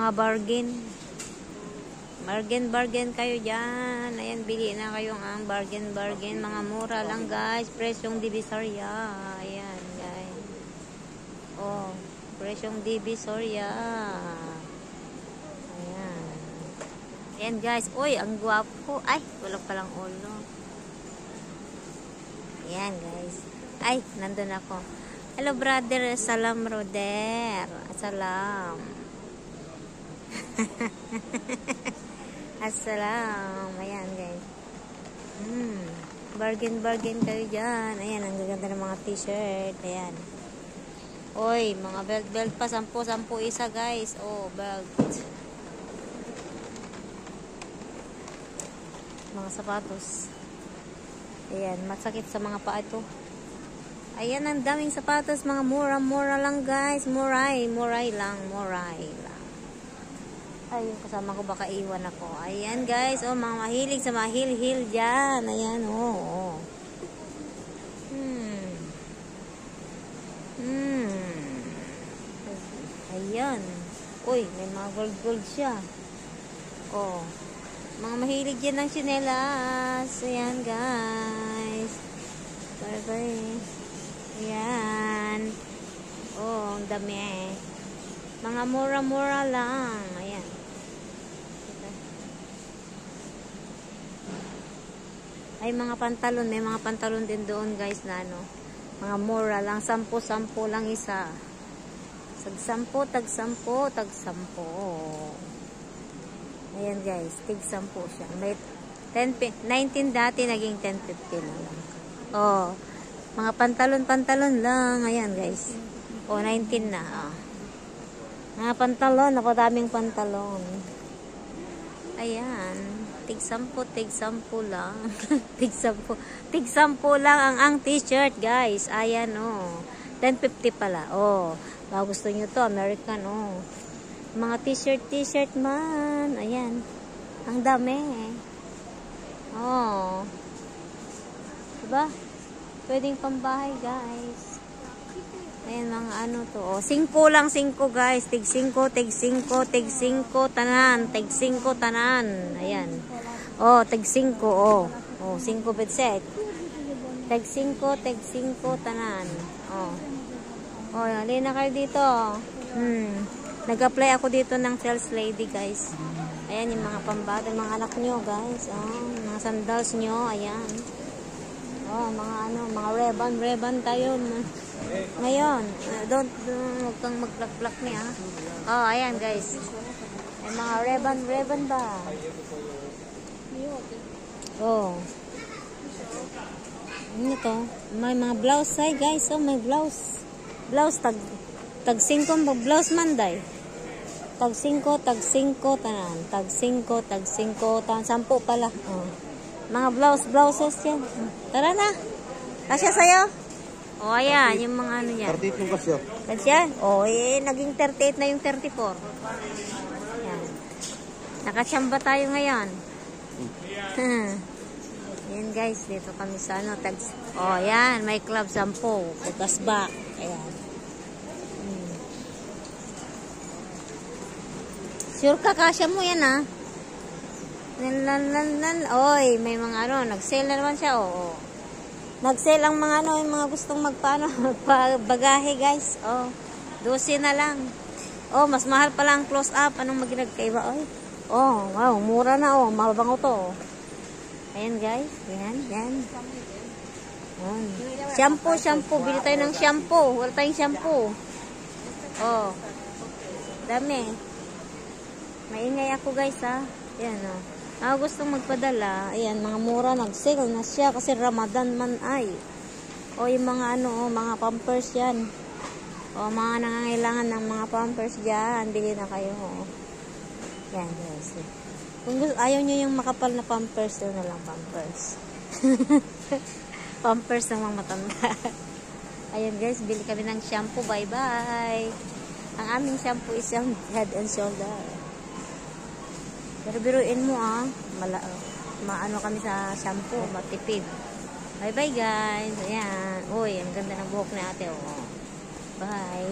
mga bargain. Bargain kayo dyan. Ayan, bili na kayo ang bargain. Mga mura lang guys. Presyong Divisoria. Ayan guys. Oh, presyong Divisoria. Ayan. Ayan guys. Uy, ang gwapo. Ay, wala palang ulo. Ayan guys. Ay, nandun ako. Hello brother. Salam Roder. Salam. Assalam. Ayan guys. Bargain kayo dyan. Ayan, ang gaganda ng mga t-shirt. Ayan. Oy, mga belt pa. 10 isa guys. Oh, belt. Mga sapatos. Ayan, masakit sa mga paa ito. Ayan, ang daming sapatos. Mga mura lang guys. Muray lang. Ay, yung kasama ko baka iwan ako. Ayan guys, oh, mga mahilig sa mga heel dyan. Ayan, oh. Ayan. Uy, may mga gold siya. Oh. Mga mahilig dyan ng tsinelas. Ayan guys. Bye. Ayan. Oh, ang dami. Mga mura lang. Ayan. Ay, mga pantalon. May mga pantalon din doon guys na ano. Mga mura lang. 10 lang isa. Tag 10. Ayan guys. Tig 10 siya. May 19 dati. Naging 10.50 na lang. Oh. Mga pantalon lang. Ayan guys. Oh, 19 na. Oh. Mga pantalon. Napadaming pantalon. Ayan. Tig 10 lang. Tig 10 lang ang t-shirt, guys. Ayan, oh. 10.50 pala. Oh. Baka gusto nyo to, American, oh. Mga t-shirt man. Ayan. Ang dami. Oh. Diba? Pwedeng pambahay, guys. Ayan, mga ano to. Oh, 5 lang, 5 guys. Tig 5 tanan. Tig 5 tanan. Ayan. Oh, tig 5. Oh, 5 bedset. Tig 5 tanan. Oh. Oh, halina kayo dito. Nag-apply ako dito ng sales lady, guys. Ayan, yung mga pambata, mga anak nyo, guys. Oh, mga sandals nyo. Ayan. Oh, mga ano, mga reban tayo. Ngayon, huwag kang mag-plak niya. Oh, ayan guys. May mga reban ba? Oh. Ano to? May mga blouse ay guys. Oh, may blouse. Blouse tag 5 blouse man day. Tag 5 tanan. Tag 5 tan 10 pala. Oh. Mga blouses yan. Tara na. Kasya sa'yo? O, oh, ayan, yung mga ano yan. 38 yung kasya. Kasya? O, naging 38 na yung 34. Yan. Nakasyamba tayo ngayon. Ayan guys, dito kami sa ano, tags. O, ayan, may club 10. Putas back. Ayan. Sure ka, kasya mo yan ha. Oy, may mga ano, nag-sale na naman siya, oo. Nag-sale ang mga ano, yung mga gustong magpabagahe, guys. Oh, 12 na lang. Oh, mas mahal pala ang close up. Anong maginagkaiba? Oy. Oh, wow, mura na oh. Mabango to. Ayan, guys. Yan. Oh. Shampoo. Bili tayo ng shampoo. Wala tayong shampoo. Oh. Dami. Maingay ako, guys, ha. Yan, oh. Gustong magpadala, ayan, mga mura, nag-sale na siya kasi Ramadan man ay. O yung mga ano, mga pampers yan. O mga nangangailangan ng mga pampers dyan, bili na kayo. O. Yan, guys. Kung gusto, ayaw nyo yung makapal na pampers, yun na lang pampers. Pampers ng mga matanda. Ayan guys, bili kami ng shampoo, bye-bye. Ang aming shampoo is yung Head and Shoulder. Pero biruin mo maano kami sa shampoo, matipid. Bye bye guys. Ayan. Uy, ang ganda ng buhok ni ate. Oh. Bye.